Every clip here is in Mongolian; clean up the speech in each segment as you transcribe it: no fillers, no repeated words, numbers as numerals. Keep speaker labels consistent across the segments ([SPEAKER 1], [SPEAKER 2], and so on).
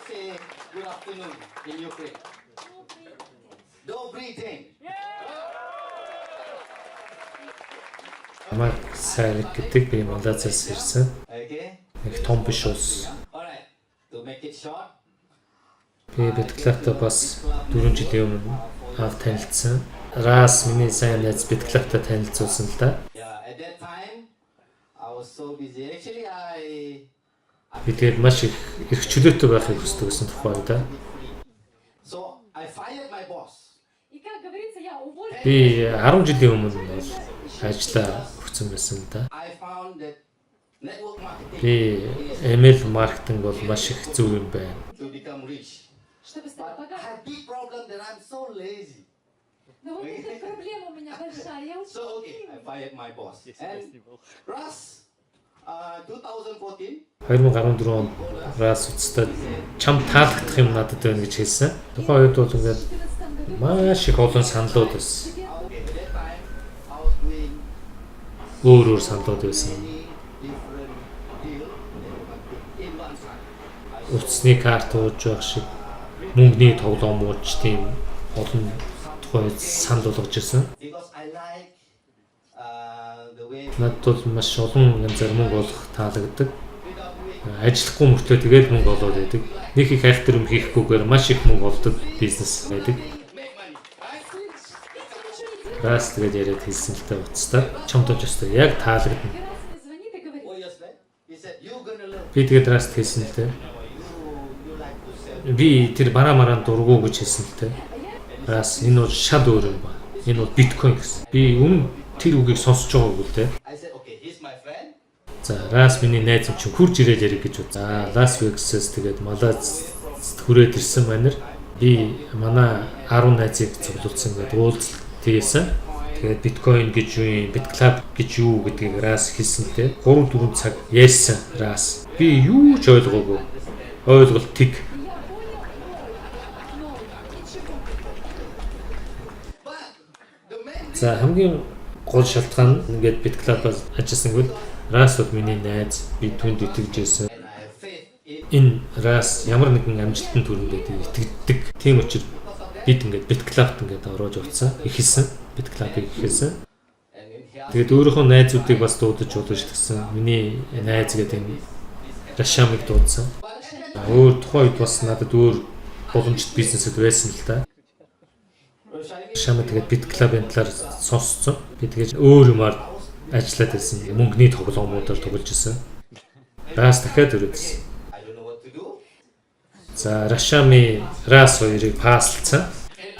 [SPEAKER 1] Say good afternoon in Ukraine. Добрый день.
[SPEAKER 2] Намайг сайн гэдэг би Малайзаас ирсэн. Их том биш ус.
[SPEAKER 1] Alright. To make it short.
[SPEAKER 2] Би Битклаптай бас 4 жилийн өмнө анх танилцсан. Рас миний сайн найз Битклаптай танилцуулсан л да.
[SPEAKER 1] Yeah, at that time I was so busy. Actually
[SPEAKER 2] Би тэгээд маш их чөлөөтэй байхыг хүсдэг гэсэн тухай да.
[SPEAKER 1] So I fired my boss.
[SPEAKER 2] Би 10 жилийн өмнө бол ажлаа өгсөн байсан да.
[SPEAKER 1] I found that network marketing
[SPEAKER 2] Би email маркетинг бол маш их зөв юм байна.
[SPEAKER 1] to become rich. But I have big problem that I'm so lazy.
[SPEAKER 3] Но вот эта проблема у меня большая. Я очень
[SPEAKER 1] So okay, I fired my boss. And Russ, 2014.
[SPEAKER 2] 2014 онд Рас үсттэй чам таалагдах юм надад байна гэж хэлсэн. Тухайн үед бол ингээд маш их олон саналууд байсан.
[SPEAKER 1] At that time I was doing
[SPEAKER 2] Өөр саналууд байсан.
[SPEAKER 1] different deal in one side.
[SPEAKER 2] Утасны карт ууж байх шиг мөнгөний тоглоом ууж тийм олон тухайн санал болгож ирсэн.
[SPEAKER 1] Because I like the way
[SPEAKER 2] Надад бол маш олон янзаар мөнгө олох таалагддаг. Ажиллахгүй мөртөө тэгэл мөнгө олоод байдаг. Нэг их хайхтар юм хийхгүйгээр маш их мөнгө олдог бизнес байдаг.
[SPEAKER 1] make money. Right?
[SPEAKER 2] Рас тэгээд яриад хэлсэн л та уцтай. Чамд өстой яг таалагдана.
[SPEAKER 3] прекрасно звонит и говорит.
[SPEAKER 1] 4 years later, he said, "You're gonna learn.
[SPEAKER 2] Би тэгээд Раст хэлсэн л та.
[SPEAKER 1] You like to sell."
[SPEAKER 2] Би тэр бараа мараа дургуу гэж хэлсэн л та. Рас энэ бол шал өөр юм ба. Энэ бол биткойн гэсэн. Би өмнө тэр үгийг сонсож байгаагүй л та.
[SPEAKER 1] I said, "Okay, he's my friend.
[SPEAKER 2] За, Рас миний найз юм чинь хурж ирээд ярих гэж бод. За, Лас Вегасээс тэгээд Малайз хүрээд ирсэн манер. Би манай 10 найзыг цуглуулсан гэдэг уулзалт хийсэн. Тэгээд биткойн гэж юу юм, битклаб гэж юу гэдгийг Рас хэлсэнтэй 3-4 цаг ярьсан Рас. Би юу ч ойлгоогүй. Ойлголт тиг. За, хамгийн гол шалтгаан нь ингээд битклабаас ажилласангүй Рас бол миний найз. Би түнд итгэжсэн.
[SPEAKER 1] And I have faith in
[SPEAKER 2] Энэ Рас ямар нэгэн амжилтанд хүрнэ гэдэг итгэдэг. Тийм учраас бид ингээд битклабт ингээд ороод явцсан. Ихэлсэн. Битклабыг ихэлсэн.
[SPEAKER 1] and in here
[SPEAKER 2] Тэгээд өөрийнхөө найзуудыг бас дуудаж удаж гэсэн. Миний найз гэдэг энэ Рашамыг дуудсан. Өөр тухайн үед бас надад өөр боломжит бизнесүүд байсан л да. Рашам тэгээд битклабын талаар сонсцсон. Би тэгээд өөр юмар ажиллаад байсан. Мөнгөний тоглоомуудаар тоглож ирсэн. Рас дахиад өрөөдсөн.
[SPEAKER 1] I don't know what to do.
[SPEAKER 2] За Рашами Рас хоёрыг паслцсан.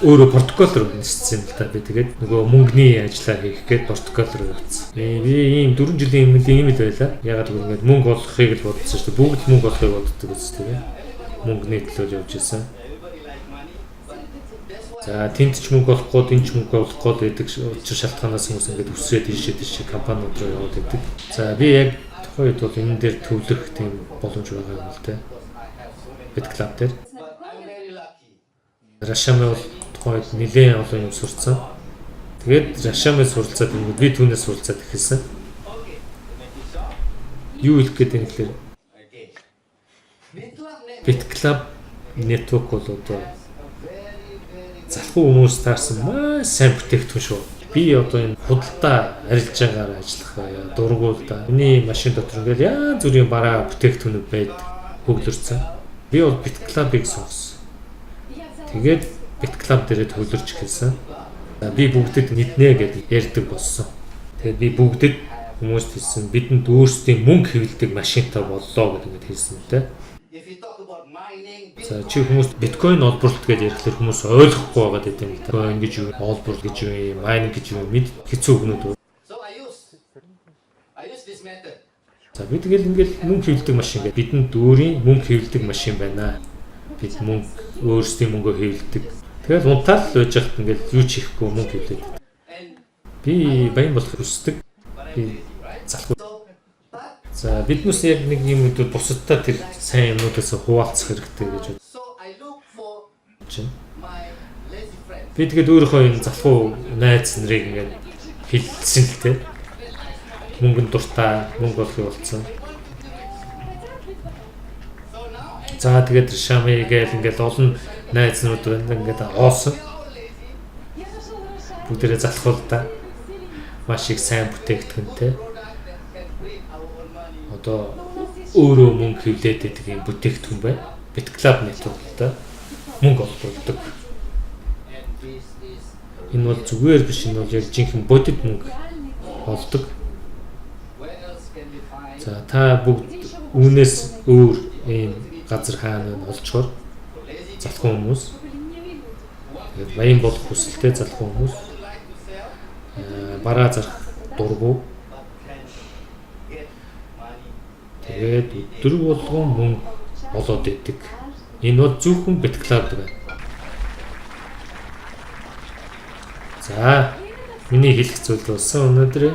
[SPEAKER 2] Өөрөө Португал руу ниссэн юм л та. Би тэгээд нөгөө мөнгөний ажиллаа хийх гээд Португал руу явцсан. Би ийм 4 жилийн өмнө ийм л байлаа. Ягаад гэвэл ингээд мөнгө олохыг л бодсон шүү дээ. Бүгд мөнгө олохыг боддог үстэй тийм. Мөнгөний төлөө явж ирсэн.
[SPEAKER 1] Everybody like money, but that's why
[SPEAKER 2] За тэнд ч мөнгө олохгүй, тэнд ч мөнгө олохгүй гэдэг учир шалтгаанаас хүмүүс ингээд өсрээд ийшээ компаниуд руу яваад байдаг. За би яг тухайн үед бол энэ дээр төвлөрөх тийм боломж байгаа юм л та. Битклаб дээр
[SPEAKER 1] but I'm very lucky.
[SPEAKER 2] Рашами бол тухайн үед нэлээд олон юм сурцсан. Тэгээд Рашами суралцаад ингээд би түүнээс суралцаад эхэлсэн. Юу хэлэх гээд юм гэхээр
[SPEAKER 1] Okay. Bitclub network
[SPEAKER 2] Битклаб network бол одоо залхуу хүмүүс таарсан маш сайн бүтээгдэхүүн шүү. Би одоо энэ худалдаа арилж байгаагаар ажиллах дургуулда. Миний машин дотор ингээл янз бүрийн бараа бүтээгдэхүүнүүд байдаг хөглөрсөн. Би бол Битклабыг сонгосон. Тэгээд Битклаб дээрээ төвлөрч эхэлсэн. Би бүгдэд нэгнэ гэдээ ярьдаг болсон. Тэгээд би бүгдэд хүмүүст хэлсэн бидэнд өөрсдийн мөнгө хэвлэдэг машинтай боллоо гэдэг ингэж хэлсэн л дээ.
[SPEAKER 1] if you talk about mining,
[SPEAKER 2] За чи хүмүүс биткойн олборлт гэж ярихлаар хүмүүс ойлгохгүй байгаа гэдэг юм. Биткойн гэж юу, олборлт гэж юу, майнинг гэж юу мэд хэцүү өгнүүд.
[SPEAKER 1] so I use this method.
[SPEAKER 2] За би тэгэл ингээл мөнгө хэвлэдэг машин гэдэг. Бидэнд өөрийн мөнгө хэвлэдэг машин байна. Бид мөнгө өөрсдийн мөнгөө хэвлэдэг. Тэгэл унтаал л байж хат ингээл юу ч хийхгүй мөнгө хэвлэдэг.
[SPEAKER 1] And
[SPEAKER 2] Би баян болох хүсдэг. Би залхуу.
[SPEAKER 1] so, but
[SPEAKER 2] За биднээс яг нэг юм уу бусадтай тэр сайн юмнуудаас хуваалцах хэрэгтэй гэж
[SPEAKER 1] so I look for
[SPEAKER 2] бодож байна.
[SPEAKER 1] my lazy friend.
[SPEAKER 2] Би тэгээд өөрийнхөө энэ залхуу найз нарыг ингээд хэлсэн л те. Мөнгөнд дуртай, мөнгө олохыг болцсон. За тэгээд Шами гээл ингээл олон найзнууд байна. Ингээд оосон. Бүгдээрээ залхуул та. Маш их сайн бүтээгдэхүүнтэй. Одоо өөрөө мөнгө хөвлөд байдаг юм бүтээгдэхүүн бай. BitClub network-тай мөнгө олгодог. Энэ бол зүгээр биш, энэ бол яг жинхэнэ бодит мөнгө олдог. За та бүгд үүнээс өөр ийм газар хаана олчхоор залхуу хүмүүс. Тэгээд баян болох хүсэлтэй залхуу хүмүүс. Бараа зарах дургу. Тэгээд өдөр болгон мөнгө олоод идэг. Энэ бол зөвхөн BitClub байна. За миний хэлэх зүйл болсон өнөөдөр